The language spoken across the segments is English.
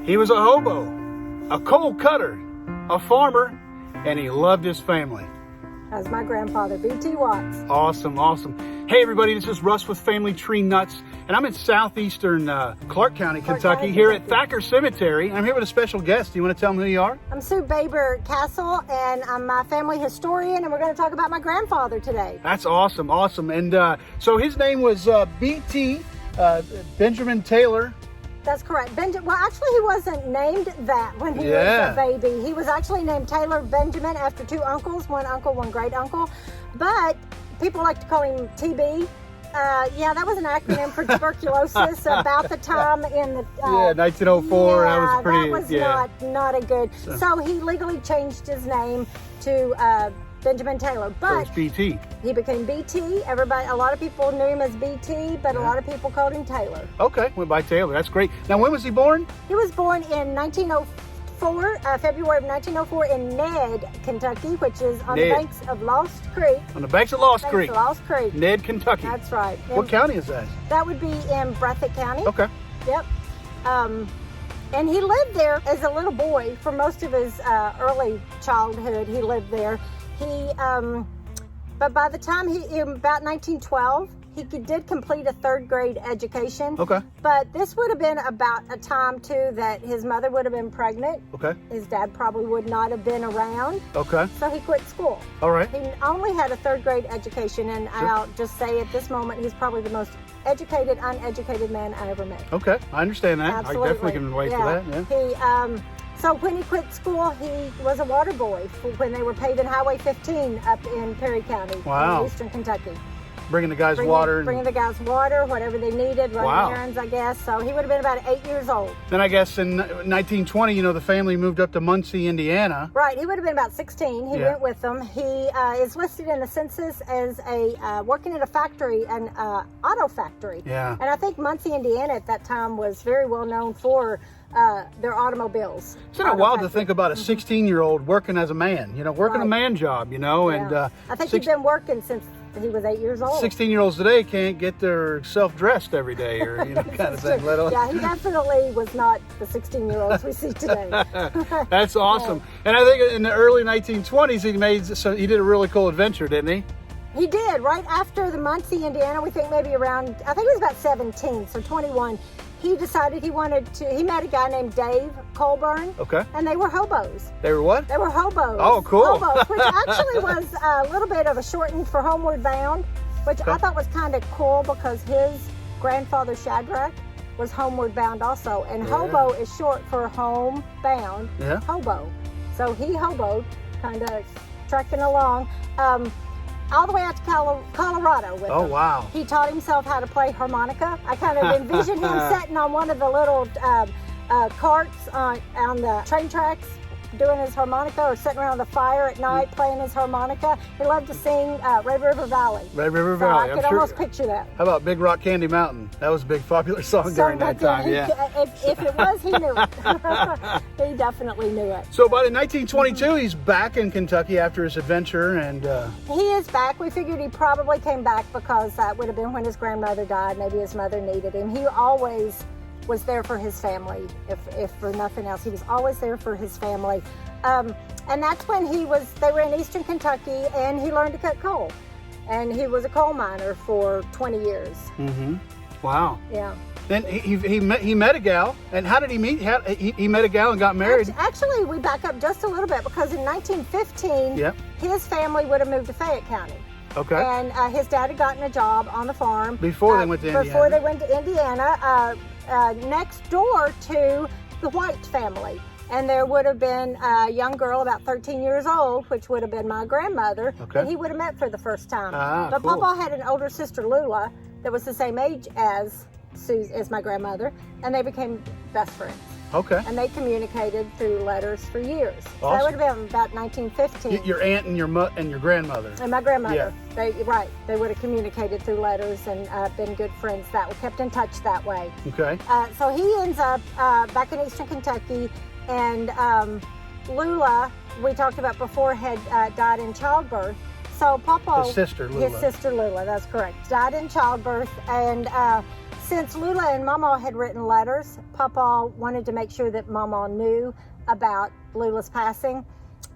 He was a hobo, a coal cutter, a farmer, and he loved his family. As my grandfather, B.T. Watts. Awesome, awesome. Hey everybody, this is Russ with Family Tree Nuts, and I'm in southeastern Clark County, Kentucky, here at Thacker Cemetery. I'm here with a special guest. Do you want to tell them who you are? I'm Sue Baber Castle, and I'm a family historian, and we're going to talk about my grandfather today. That's awesome, awesome. And so his name was B.T. Benjamin Taylor. That's correct. Well, actually, he wasn't named that when he was a baby. He was actually named Taylor Benjamin after two uncles, one uncle, one great uncle. But people like to call him TB. Yeah, that was an acronym for tuberculosis about the time in the... 1904. Yeah, that was pretty... That was not a good... So he legally changed his name to Benjamin Taylor. But so BT. He became BT. A lot of people knew him as BT, but a lot of people called him Taylor. Okay, went by Taylor. That's great. Now, when was he born? He was born in 1904, February of 1904 in Ned, Kentucky, which is on the banks of Lost Creek. On the banks of Lost Creek. Lost Creek. Ned, Kentucky. That's right. What county is that? That would be in Breathitt County. Okay. Yep. And he lived there as a little boy for most of his early childhood. He lived there. But by the time about 1912, he did complete a third grade education. Okay. But this would have been about a time too that his mother would have been pregnant. Okay. His dad probably would not have been around. Okay. So he quit school. All right. He only had a third grade education, and I'll just say at this moment, he's probably the most educated, uneducated man I ever met. Okay, I understand that. Absolutely. I definitely can relate to that. Yeah. So when he quit school, he was a water boy when they were paving Highway 15 up in Perry County, in eastern Kentucky. Bringing the guys water. Bringing the guys water, whatever they needed, running errands, I guess. So he would have been about 8 years old. Then I guess in 1920, the family moved up to Muncie, Indiana. Right, he would have been about 16. He went with them. He is listed in the census as working at a factory, an auto factory. Yeah. And I think Muncie, Indiana at that time was very well known for their automobiles. Isn't it wild to think about a 16-year-old working as a man, working a man job, and I think he's been working since he was 8 years old. 16-year-olds today can't get their self dressed every day, or kind of thing. Yeah, he definitely was not the 16-year-olds we see today. That's awesome. And I think in the early 1920s he did a really cool adventure, didn't he? He did. Right after the Muncie, Indiana, we think maybe around, I think he was about 17, so 21. He decided he met a guy named Dave Colburn. Okay. And they were hobos. They were what? They were hobos. Oh, cool. Hobos, which actually was a little bit of a shortened for Homeward Bound, which I thought was kind of cool because his grandfather Shadrach was Homeward Bound also. And hobo is short for home bound. Yeah. Hobo. So he hoboed, kind of trekking along. All the way out to Colorado with him. Oh, wow. He taught himself how to play harmonica. I kind of envision him sitting on one of the little carts on the train tracks doing his harmonica, or sitting around the fire at night playing his harmonica. He loved to sing Red River Valley. Red River Valley. I could almost picture that. How about Big Rock Candy Mountain? That was a big popular song during that time. If it was, he knew it. He definitely knew it. So about in 1922, he's back in Kentucky after his adventure, and he is back. We figured he probably came back because that would have been when his grandmother died. Maybe his mother needed him. He always was there for his family, if for nothing else. He was always there for his family. And that's when they were in eastern Kentucky, and he learned to cut coal. And he was a coal miner for 20 years. Mm-hmm. Wow. Yeah. Then he met a gal, and how did he meet? He met a gal and got married. Actually, we back up just a little bit because in 1915, his family would have moved to Fayette County. Okay. And his dad had gotten a job on the farm. Before they went to Indiana. Before they went to Indiana, next door to the White family. And there would have been a young girl about 13 years old, which would have been my grandmother, that he would have met for the first time. But cool. Papa had an older sister, Lula, that was the same age as my grandmother, and they became best friends. Okay. And they communicated through letters for years. Awesome. So that would have been about 1915. Your aunt and your grandmother. And my grandmother. Yeah. They would have communicated through letters and been good friends kept in touch that way. Okay. So he ends up back in eastern Kentucky, and Lula, we talked about before, had died in childbirth. So Papa, His sister Lula, that's correct, died in childbirth, and Since Lula and Mama had written letters, Papa wanted to make sure that Mama knew about Lula's passing,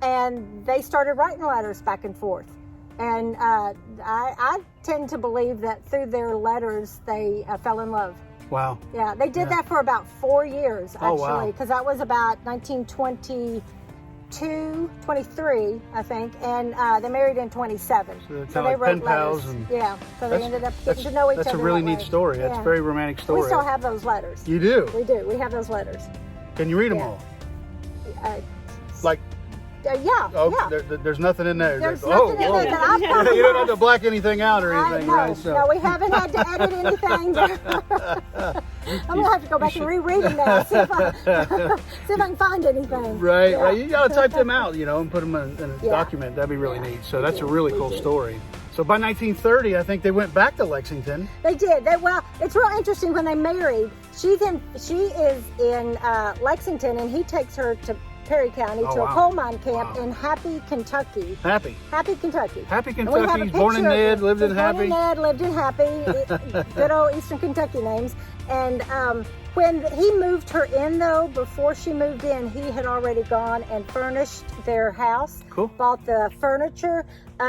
and they started writing letters back and forth. And I tend to believe that through their letters, they fell in love. Wow. Yeah, they did that for about 4 years, actually, because that was about 1922, 23, I think, and they married in 27. So they like wrote pen pals letters. And Yeah, so they ended up getting to know each other. That's a really that neat way. story. That's a very romantic story. We still have those letters. You do? We do. We have those letters. Can you read them all? Like, there's nothing in there. There's nothing in there that I've come You don't have to black anything out or anything, right? So. No, we haven't had to edit anything. I'm going to have to go back and reread them now, see if I can find anything. Right. You got to type them out, and put them in a document. That'd be really neat. So that's a really cool story. So by 1930, I think they went back to Lexington. They did. Well, it's real interesting when they married. She is in Lexington, and he takes her to Perry County to a coal mine camp in Happy, Kentucky. Happy Kentucky. Happy Kentucky. He's born in Ned, lived in Happy. Born in Ned, lived in Happy. Good old Eastern Kentucky names. And when he moved her in, though, before she moved in, he had already gone and furnished their house. Cool. Bought the furniture,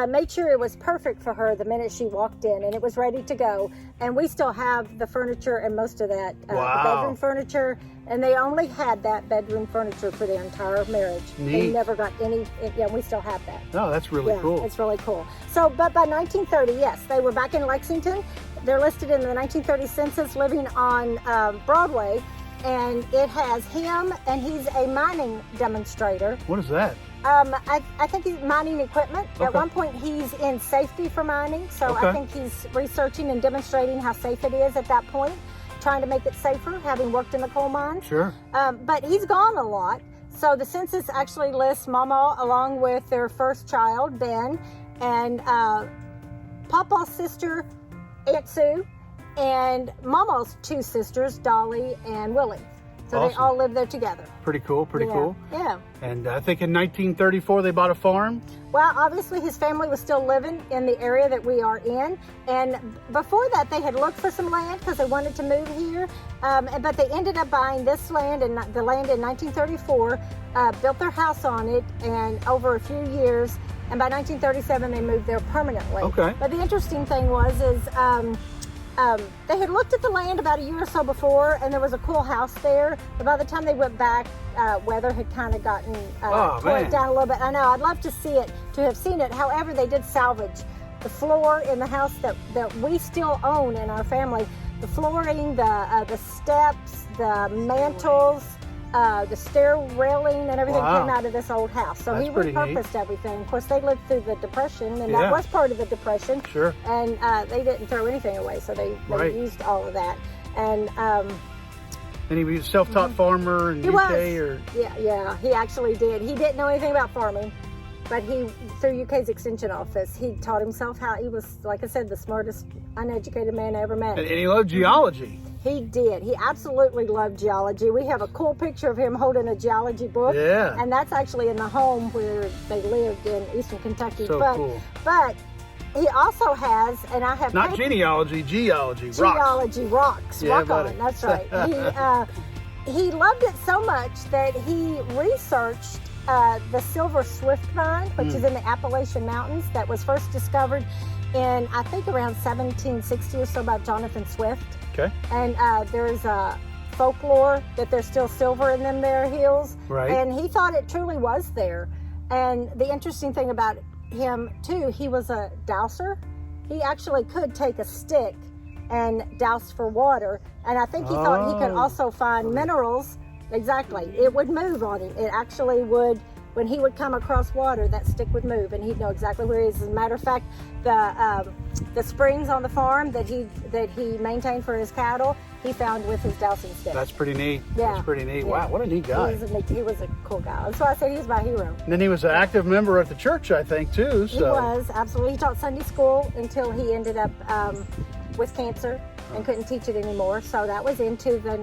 made sure it was perfect for her the minute she walked in, and it was ready to go. And we still have the furniture and most of that, the bedroom furniture. And they only had that bedroom furniture for their entire marriage. Neat. They never got any. We still have that. Oh, that's really cool. It's really cool. So, but by 1930, yes, they were back in Lexington. They're listed in the 1930 census living on Broadway, and it has him, and he's a mining demonstrator. What is that? I think he's mining equipment. Okay. At one point, he's in safety for mining, so I think he's researching and demonstrating how safe it is at that point, trying to make it safer, having worked in the coal mines. Sure. But he's gone a lot. So the census actually lists Mama along with their first child, Ben, and Papa's sister, Aunt Sue, and Mama's two sisters, Dolly and Willie. So they all live there together. Pretty cool, cool. Yeah. And I think in 1934 they bought a farm. Well, obviously his family was still living in the area that we are in. And before that they had looked for some land because they wanted to move here. But they ended up buying this land, and the land in 1934, built their house on it, and over a few years, and by 1937 they moved there permanently. Okay. But the interesting thing was they had looked at the land about a year or so before, and there was a cool house there. But by the time they went back, weather had kind of gotten tore it down a little bit. I know. I'd love to have seen it. However, they did salvage the floor in the house that we still own in our family. The flooring, the steps, the mantles, the stair railing, and everything came out of this old house. So he repurposed everything. Of course, they lived through the Depression, and that was part of the Depression. Sure. And they didn't throw anything away, so they used all of that. And he was a self-taught farmer in UK, or yeah, he actually did. He didn't know anything about farming, but through UK's extension office, he taught himself how. He was, like I said, the smartest uneducated man I ever met. And he loved geology. He did. He absolutely loved geology. We have a cool picture of him holding a geology book. Yeah. And that's actually in the home where they lived in Eastern Kentucky. So cool. But he also has, and I have... Not genealogy, geology. Geology, rocks. Yeah, rock on, that's right. He loved it so much that he researched the Silver Swift mine, which is in the Appalachian Mountains, that was first discovered in, I think, around 1760 or so by Jonathan Swift. Okay. And there's folklore that there's still silver in them there hills. Right. And he thought it truly was there. And the interesting thing about him, too, he was a douser. He actually could take a stick and douse for water. And I think he thought he could also find minerals. Exactly. It would move on him. It actually would. When he would come across water, that stick would move, and he'd know exactly where he is. As a matter of fact, the springs on the farm that he maintained for his cattle, he found with his dowsing stick. That's pretty neat. Yeah. That's pretty neat. Yeah. Wow, what a neat guy. He was a cool guy. That's why I say he's my hero. And then he was an active member at the church, I think, too. So. He was, absolutely. He taught Sunday school until he ended up with cancer and couldn't teach it anymore. So that was into the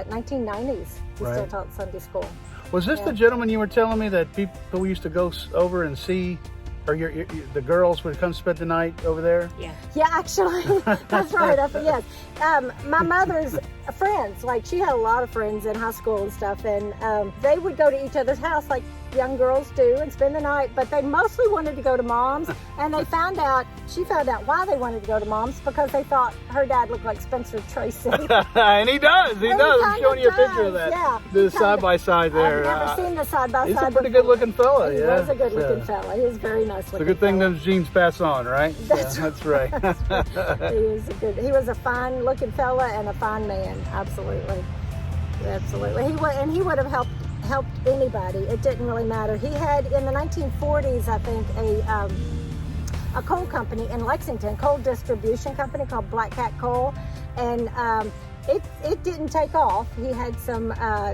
1990s. He still taught Sunday school. Was this the gentleman you were telling me that people used to go over and see or the girls would come spend the night over there? Yeah. Yeah, actually, that's right. Yes. My mother's friends, like she had a lot of friends in high school and stuff, and they would go to each other's house like young girls do and spend the night, but they mostly wanted to go to Mom's, and she found out why they wanted to go to Mom's, because they thought her dad looked like Spencer Tracy. And he does. I'm showing you a picture of that. Yeah. The side by side there. I've never seen the side by side. He's a pretty good looking fella. He was a good looking fella. He was very nice looking. It's a good thing those genes pass on, right? That's right. He was a fine looking fella and a fine man. Absolutely. He would have helped anybody. It didn't really matter. He had in the 1940s, I think, a coal company in Lexington, coal distribution company called Black Cat Coal, and it didn't take off. He had some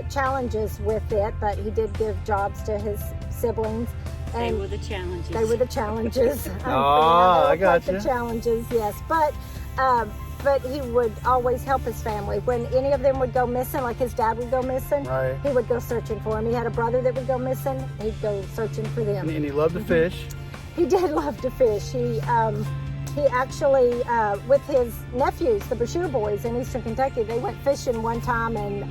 challenges with it, but he did give jobs to his siblings. And they were the challenges. They were the challenges. I got you. The challenges, yes, but he would always help his family. When any of them would go missing, like his dad would go missing, right, he would go searching for him. He had a brother that would go missing, he'd go searching for them. And he loved to fish. He did love to fish. He actually, with his nephews, the Brashear boys in eastern Kentucky, they went fishing one time, and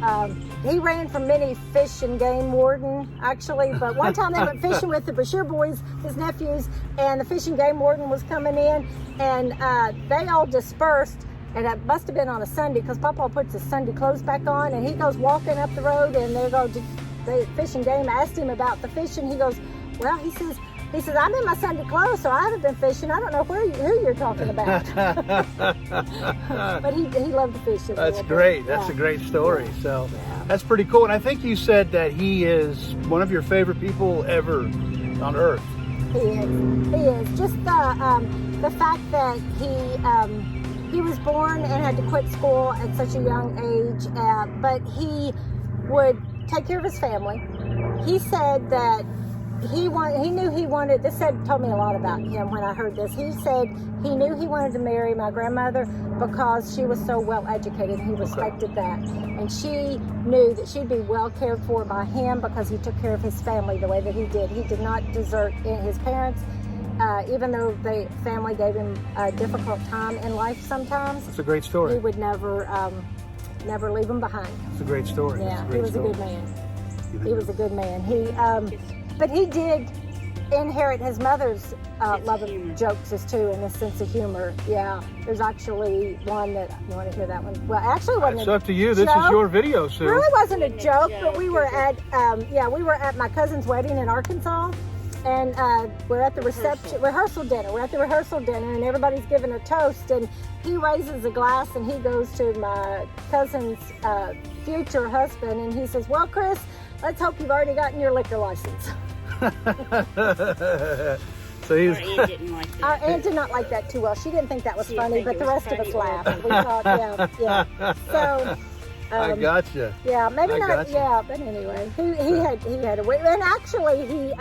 he ran from many fish and game warden, actually, but one time they went fishing with the Brashear boys, his nephews, and the fish and game warden was coming in, and they all dispersed. And it must have been on a Sunday, because Papa puts his Sunday clothes back on, and he goes walking up the road, and the fish and game asked him about the fishing. He goes, well, he says, I'm in my Sunday clothes, so I haven't been fishing. I don't know who you're talking about. But he loved to fish. That's great. That's a great story. So that's pretty cool. And I think you said that he is one of your favorite people ever on earth. He is. Just the fact that he was born and had to quit school at such a young age, but he would take care of his family. He said that he knew he wanted, told me a lot about him when I heard this. He said he knew he wanted to marry my grandmother because she was so well educated. He respected that. And she knew that she'd be well cared for by him because he took care of his family the way that he did. He did not desert his parents. Even though the family gave him a difficult time in life sometimes. It's a great story. He would never leave him behind. It's a great story. Yeah, he was a good man. He was a good man. But he did inherit his mother's love of jokes too, and a sense of humor. Yeah, there's actually one that, you want to hear that one? Well, actually, wasn't it's up to you. This is your video, Sue. It really wasn't a joke, but we were at my cousin's wedding in Arkansas. And we're at the rehearsal dinner. We're at the rehearsal dinner, and everybody's giving a toast. And he raises a glass, and he goes to my cousin's future husband, and he says, "Well, Chris, let's hope you've already gotten your liquor license." So Our aunt didn't like that. Our aunt did not like that too well. She didn't think that was funny, but the rest of us laughed. We thought, yeah. So. I gotcha. Yeah, maybe not. Gotcha. Yeah, but anyway, he had a way. And actually,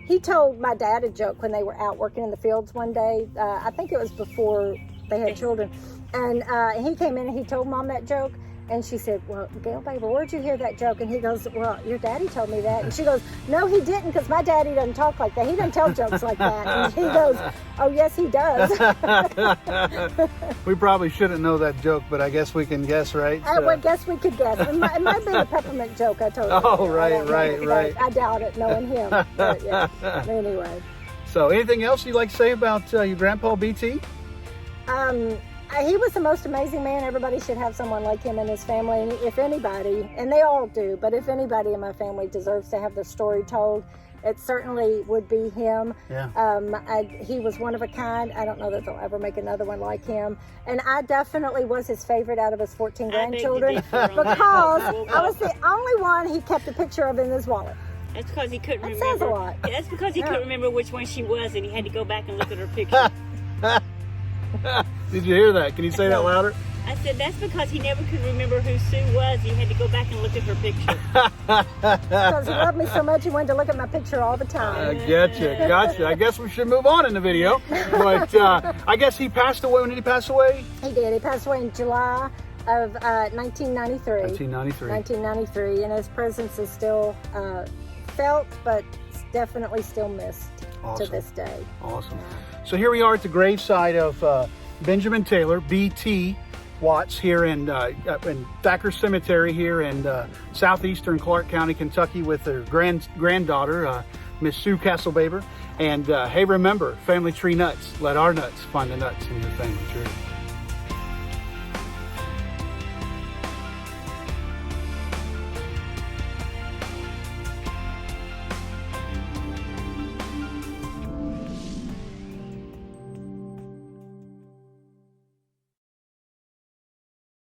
he told my dad a joke when they were out working in the fields one day. I think it was before they had children, and he came in and he told Mom that joke. And she said, "Well, Gail, baby, where'd you hear that joke?" And he goes, "Well, your daddy told me that." And she goes, "No, he didn't, because my daddy doesn't talk like that. He doesn't tell jokes like that." And he goes, "Oh, yes, he does." We probably shouldn't know that joke, but I guess we can guess, right? I guess we could guess. It might have been a peppermint joke I told you. Oh, right. I doubt it, knowing him. But, yeah. Anyway. So, anything else you'd like to say about your grandpa, BT? He was the most amazing man. Everybody should have someone like him in his family. And if anybody, and they all do, but if anybody in my family deserves to have their story told, it certainly would be him. Yeah. He was one of a kind. I don't know that they'll ever make another one like him. And I definitely was his favorite out of his 14 grandchildren because I was the only one he kept a picture of in his wallet. That's because he couldn't remember. That says a lot. That's because he couldn't remember which one she was, and he had to go back and look at her picture. Did you hear that? Can you say that louder? I said that's because he never could remember who Sue was. He had to go back and look at her picture. Because he loved me so much, he wanted to look at my picture all the time. Gotcha. I guess we should move on in the video. But I guess he passed away. When did he pass away? He did. He passed away in July of 1993. 1993. And his presence is still felt, but definitely still missed. Awesome. to this day. Awesome. So here we are at the gravesite of Benjamin Taylor, B.T. Watts, here in Thacker Cemetery here in southeastern Clark County, Kentucky, with their granddaughter, Miss Sue Castlebaber. And hey, remember, family tree nuts. Let our nuts find the nuts in your family tree.